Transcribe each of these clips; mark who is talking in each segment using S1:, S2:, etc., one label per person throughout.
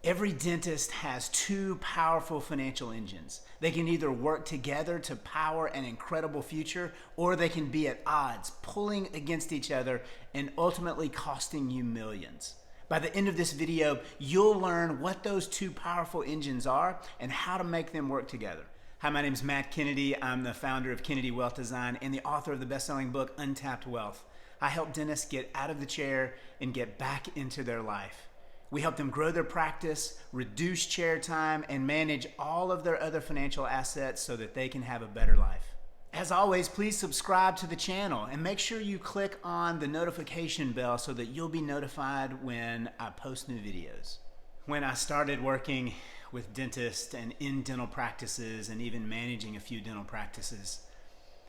S1: Every dentist has two powerful financial engines. They can either work together to power an incredible future, or they can be at odds, pulling against each other and ultimately costing you millions. By the end of this video, you'll learn what those two powerful engines are and how to make them work together. Hi, my name is Matt Kennedy. I'm the founder of Kennedy Wealth Design and the author of the best-selling book, Untapped Wealth. I help dentists get out of the chair and get back into their life. We help them grow their practice, reduce chair time, and manage all of their other financial assets so that they can have a better life. As always, please subscribe to the channel and make sure you click on the notification bell so that you'll be notified when I post new videos. When I started working with dentists and in dental practices and even managing a few dental practices,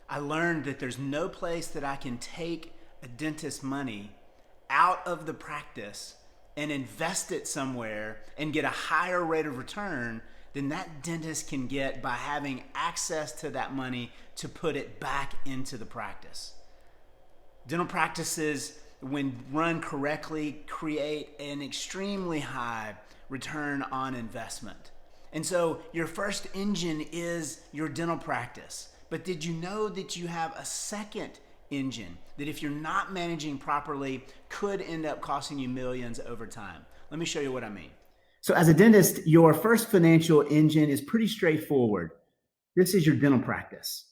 S1: I learned that there's no place that I can take a dentist's money out of the practice and invest it somewhere and get a higher rate of return than that dentist can get by having access to that money to put it back into the practice. Dental practices, when run correctly, create an extremely high return on investment. And so your first engine is your dental practice. But did you know that you have a second engine that, if you're not managing properly, could end up costing you millions over time? Let me show you what I mean. So as a dentist, your first financial engine is pretty straightforward. This is your dental practice.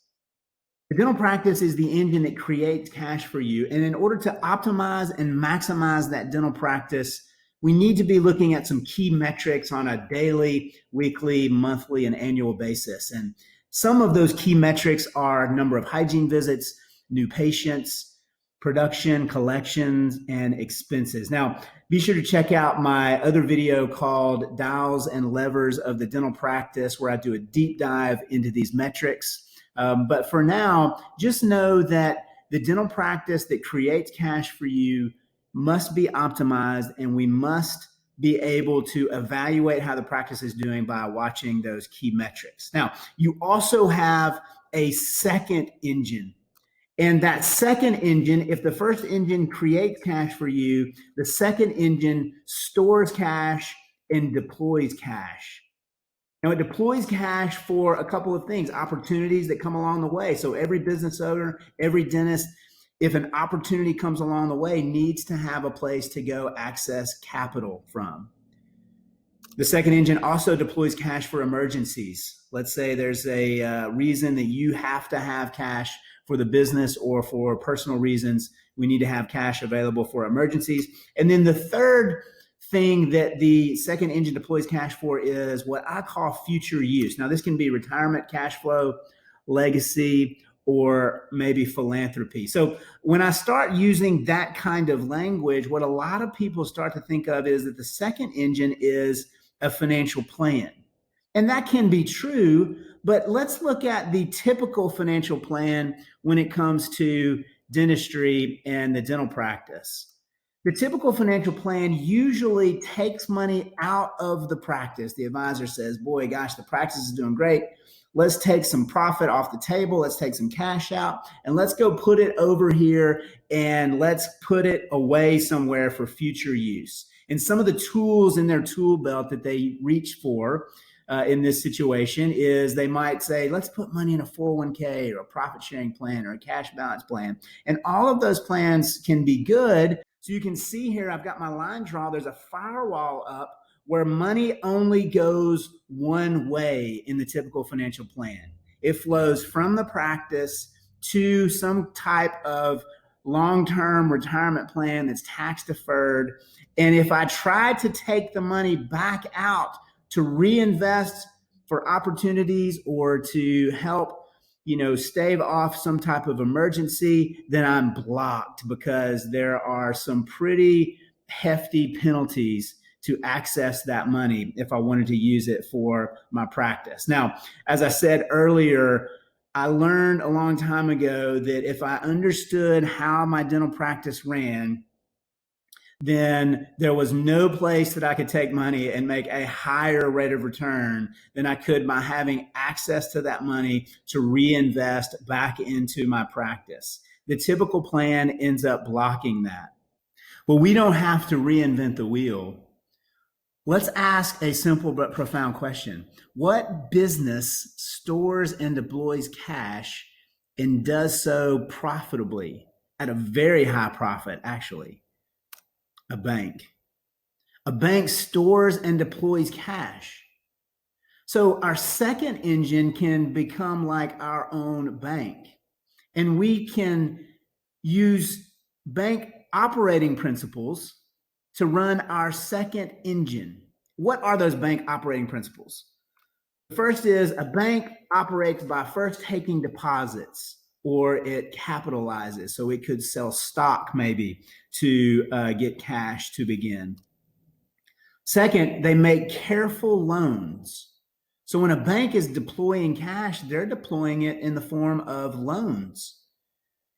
S1: The dental practice is the engine that creates cash for you. And in order to optimize and maximize that dental practice, we need to be looking at some key metrics on a daily, weekly, monthly, and annual basis. And some of those key metrics are number of hygiene visits, new patients, production, collections, and expenses. Now, be sure to check out my other video called Dials and Levers of the Dental Practice, where I do a deep dive into these metrics. But for now, just know that the dental practice that creates cash for you must be optimized, and we must be able to evaluate how the practice is doing by watching those key metrics. Now, you also have a second engine. And that second engine, if the first engine creates cash for you, the second engine stores cash and deploys cash. Now, it deploys cash for a couple of things, opportunities that come along the way. So every business owner, every dentist, if an opportunity comes along the way, needs to have a place to go access capital from. The second engine also deploys cash for emergencies. Let's say there's a reason that you have to have cash for the business, or for personal reasons, we need to have cash available for emergencies. And then the third thing that the second engine deploys cash for is what I call future use. Now, this can be retirement cash flow, legacy, or maybe philanthropy. So when I start using that kind of language, what a lot of people start to think of is that the second engine is a financial plan. And that can be true, but let's look at the typical financial plan when it comes to dentistry and the dental practice. The typical financial plan usually takes money out of the practice. The advisor says, boy, gosh, the practice is doing great. Let's take some profit off the table. Let's take some cash out and let's go put it over here and let's put it away somewhere for future use. And some of the tools in their tool belt that they reach for in this situation is they might say, let's put money in a 401k or a profit sharing plan or a cash balance plan. And all of those plans can be good. So you can see here, I've got my line draw. There's a firewall up where money only goes one way in the typical financial plan. It flows from the practice to some type of long-term retirement plan that's tax deferred. And if I try to take the money back out to reinvest for opportunities or to help, stave off some type of emergency, then I'm blocked because there are some pretty hefty penalties to access that money if I wanted to use it for my practice. Now, as I said earlier, I learned a long time ago that if I understood how my dental practice ran, then there was no place that I could take money and make a higher rate of return than I could by having access to that money to reinvest back into my practice. The typical plan ends up blocking that. Well, we don't have to reinvent the wheel. Let's ask a simple but profound question. What business stores and deploys cash and does so profitably at a very high profit, actually? A bank. A bank stores and deploys cash. So our second engine can become like our own bank, and we can use bank operating principles to run our second engine. What are those bank operating principles? The first is a bank operates by first taking deposits, or it capitalizes. So it could sell stock maybe to get cash to begin. Second, they make careful loans. So when a bank is deploying cash, they're deploying it in the form of loans.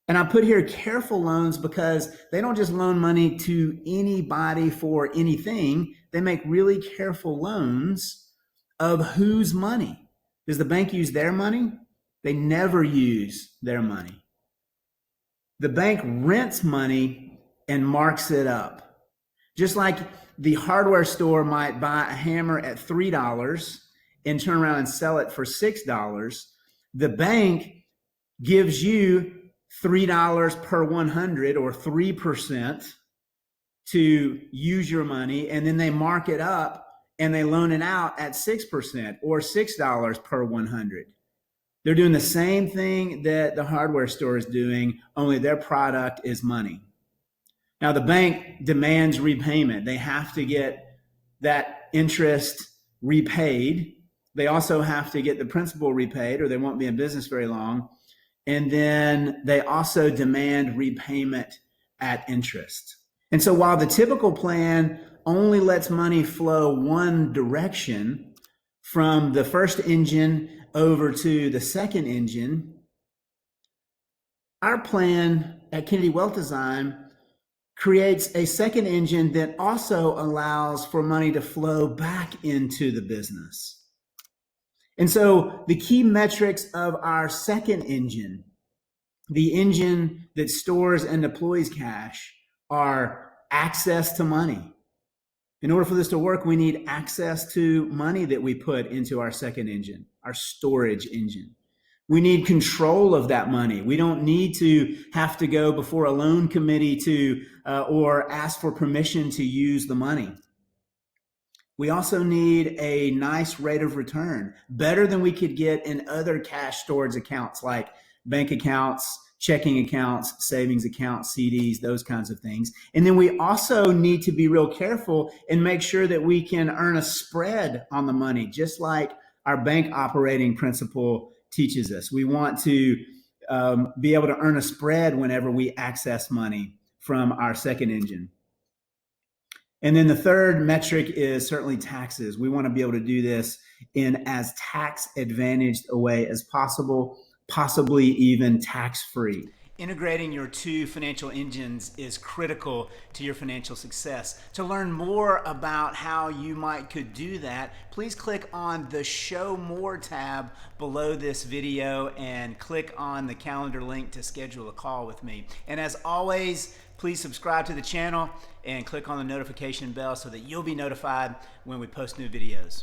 S1: And I put here careful loans because they don't just loan money to anybody for anything. They make really careful loans of whose money. Does the bank use their money? They never use their money. The bank rents money and marks it up. Just like the hardware store might buy a hammer at $3 and turn around and sell it for $6, the bank gives you $3 per 100 or 3% to use your money, and then they mark it up and they loan it out at 6% or $6 per 100. They're doing the same thing that the hardware store is doing, only their product is money. Now the bank demands repayment. They have to get that interest repaid. They also have to get the principal repaid, or they won't be in business very long. And then they also demand repayment at interest. And so while the typical plan only lets money flow one direction from the first engine over to the second engine, our plan at Kennedy Wealth Design creates a second engine that also allows for money to flow back into the business. And so the key metrics of our second engine, the engine that stores and deploys cash, are access to money. In order for this to work, we need access to money that we put into our second engine, our storage engine. We need control of that money. We don't need to have to go before a loan committee to or ask for permission to use the money. We also need a nice rate of return, better than we could get in other cash storage accounts like bank accounts, checking accounts, savings accounts, CDs, those kinds of things. And then we also need to be real careful and make sure that we can earn a spread on the money, just like our bank operating principle teaches us. We want to be able to earn a spread whenever we access money from our second engine. And then the third metric is certainly taxes. We want to be able to do this in as tax advantaged a way as possible, possibly even tax-free. Integrating your two financial engines is critical to your financial success. To learn more about how you could do that, please click on the Show More tab below this video and click on the calendar link to schedule a call with me. And as always, please subscribe to the channel and click on the notification bell so that you'll be notified when we post new videos.